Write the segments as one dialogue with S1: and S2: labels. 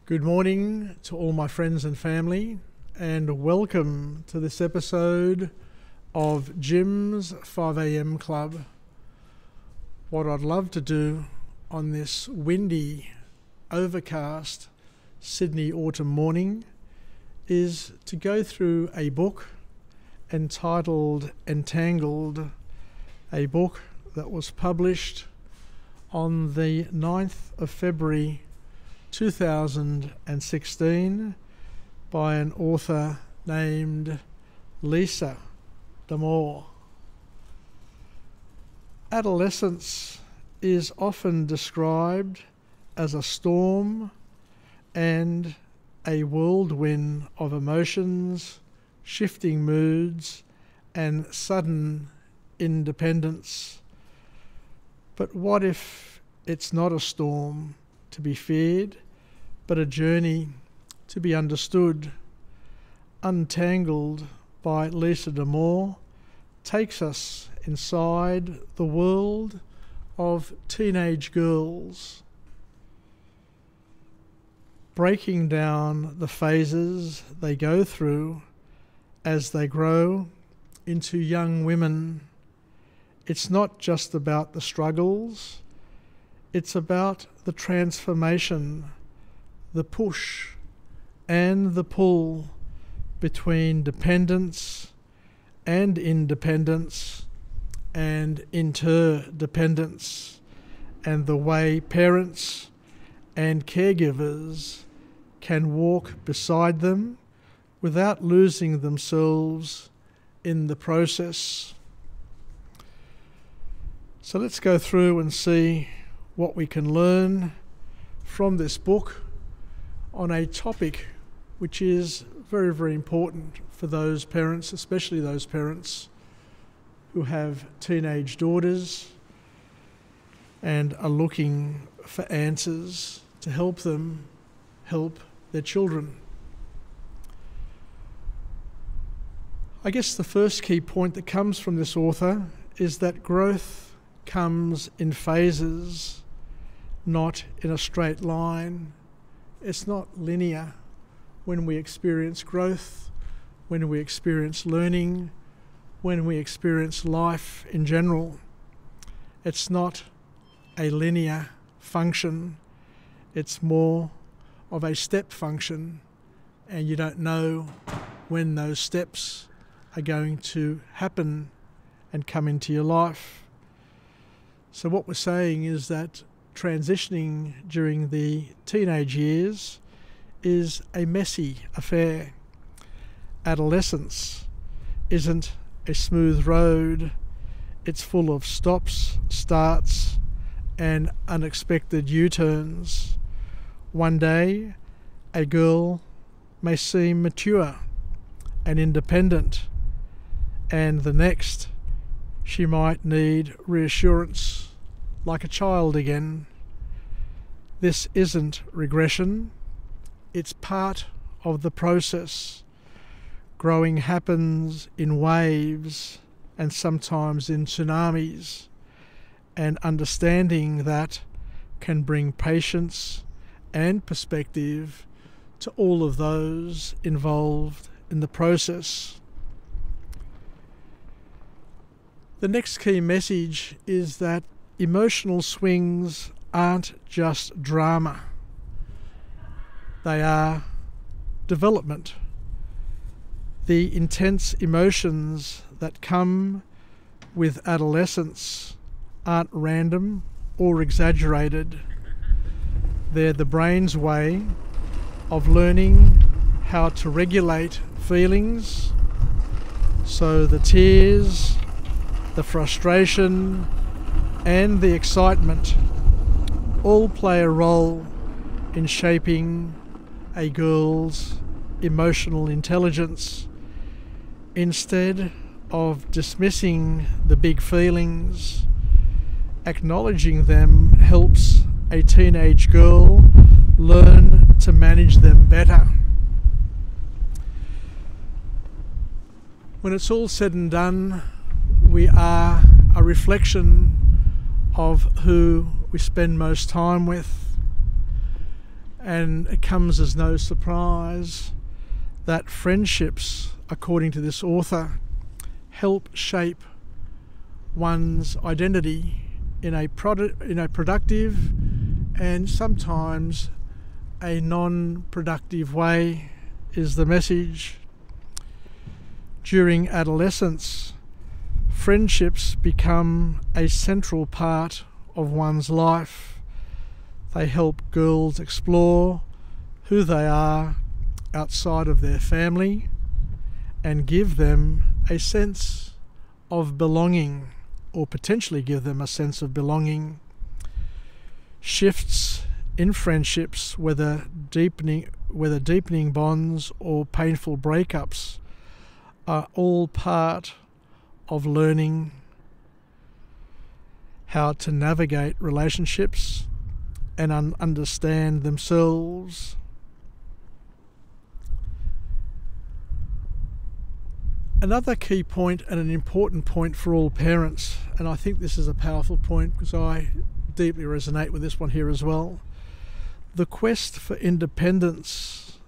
S1: Good morning to all my friends and family, and welcome to this episode of Jim's 5am Club. What I'd love to do on this windy, overcast Sydney autumn morning is to go through a book entitled Untangled, a book that was published on the 9th of February 2016 by an author named Lisa Damour. Adolescence is often described as a storm and a whirlwind of emotions, shifting moods, and sudden independence. But what if it's not a storm to be feared, but a journey to be understood? Untangled by Lisa Damour takes us inside the world of teenage girls, breaking down the phases they go through as they grow into young women. It's not just about the struggles, it's about the transformation, the push and the pull between dependence and independence and interdependence, and the way parents and caregivers can walk beside them without losing themselves in the process. So let's go through and see what we can learn from this book on a topic which is very, very important for those parents, especially those parents who have teenage daughters and are looking for answers to help them help their children. I guess the first key point that comes from this author is that growth comes in phases, not in a straight line. It's not linear when we experience growth, when we experience learning, when we experience life in general. It's not a linear function, it's more of a step function, and you don't know when those steps are going to happen and come into your life. So what we're saying is that transitioning during the teenage years is a messy affair. Adolescence isn't a smooth road. It's full of stops, starts, and unexpected U-turns. One day, a girl may seem mature and independent, and the next, she might need reassurance like a child again. This isn't regression, it's part of the process. Growing happens in waves and sometimes in tsunamis, and understanding that can bring patience and perspective to all of those involved in the process. The next key message is that emotional swings aren't just drama. They are development. The intense emotions that come with adolescence aren't random or exaggerated. They're the brain's way of learning how to regulate feelings, so the tears, the frustration, and the excitement all play a role in shaping a girl's emotional intelligence. Instead of dismissing the big feelings, acknowledging them helps a teenage girl learn to manage them better. When it's all said and done, we are a reflection of who we spend most time with, And it comes as no surprise that friendships, according to this author, help shape one's identity in a productive and sometimes a non-productive way, is the message. During adolescence, friendships become a central part of one's life. They help girls explore who they are outside of their family and give them a sense of belonging, or potentially give them a sense of belonging. Shifts in friendships, whether deepening bonds or painful breakups, are all part of learning how to navigate relationships and understand themselves. Another key point, and an important point for all parents, and I think this is a powerful point because I deeply resonate with this one here as well. The quest for independence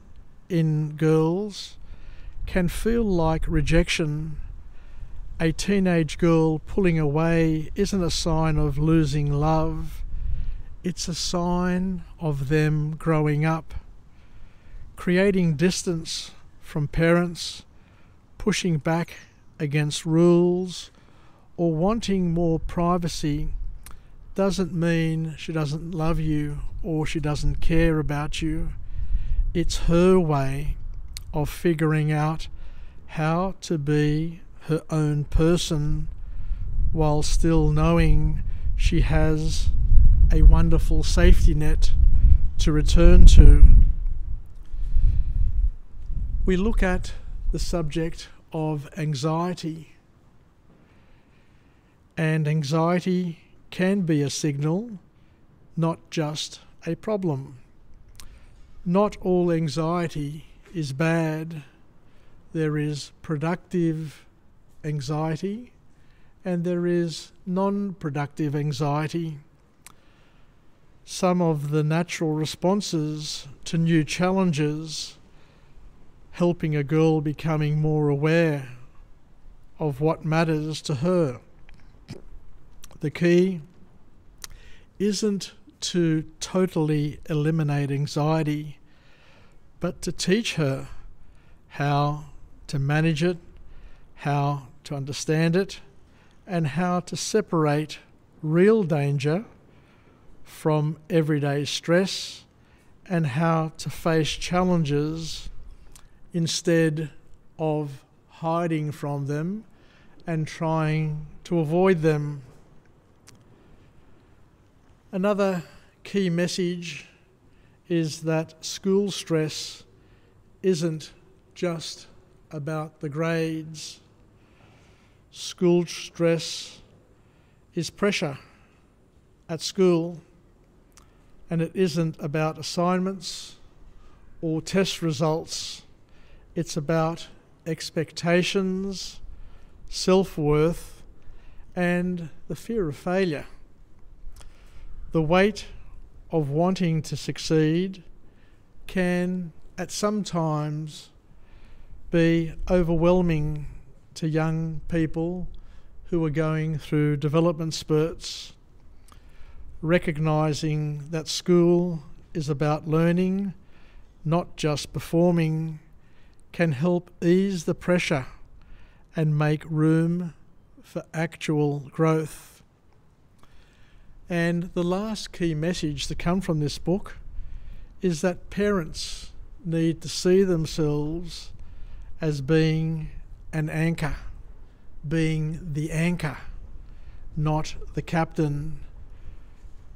S1: in girls can feel like rejection. A teenage girl pulling away isn't a sign of losing love. It's a sign of them growing up. Creating distance from parents, pushing back against rules, or wanting more privacy doesn't mean she doesn't love you or she doesn't care about you. It's her way of figuring out how to be her own person while still knowing she has a wonderful safety net to return to. We look at the subject of anxiety, and anxiety can be a signal, not just a problem. Not all anxiety is bad. There is productive anxiety and there is non-productive anxiety. Some of the natural responses to new challenges, helping a girl becoming more aware of what matters to her. The key isn't to totally eliminate anxiety, but to teach her how to manage it, how to understand it, and how to separate real danger from everyday stress, and how to face challenges instead of hiding from them and trying to avoid them. Another key message is that school stress isn't just about the grades. School stress is pressure at school, and it isn't about assignments or test results. It's about expectations, self-worth, and the fear of failure. The weight of wanting to succeed can, at some times, be overwhelming to young people who are going through development spurts. Recognising that school is about learning, not just performing, can help ease the pressure and make room for actual growth. And the last key message to come from this book is that parents need to see themselves as being an anchor, being the anchor, not the captain.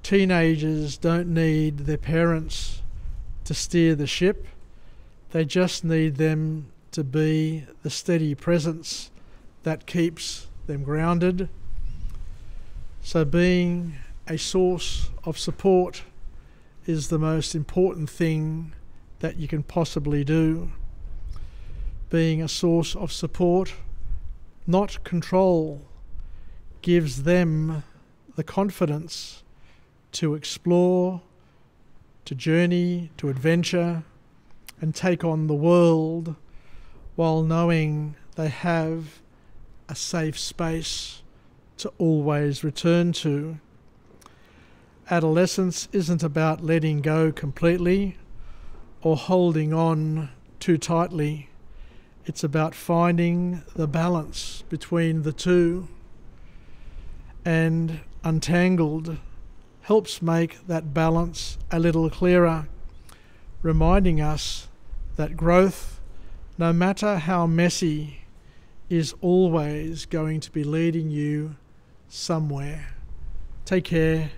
S1: Teenagers don't need their parents to steer the ship. They just need them to be the steady presence that keeps them grounded. So being a source of support is the most important thing that you can possibly do. Being a source of support, not control, gives them the confidence to explore, to journey, to adventure, and take on the world while knowing they have a safe space to always return to. Adolescence isn't about letting go completely or holding on too tightly. It's about finding the balance between the two. And Untangled helps make that balance a little clearer, reminding us that growth, no matter how messy, is always going to be leading you somewhere. Take care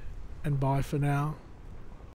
S1: and bye for now.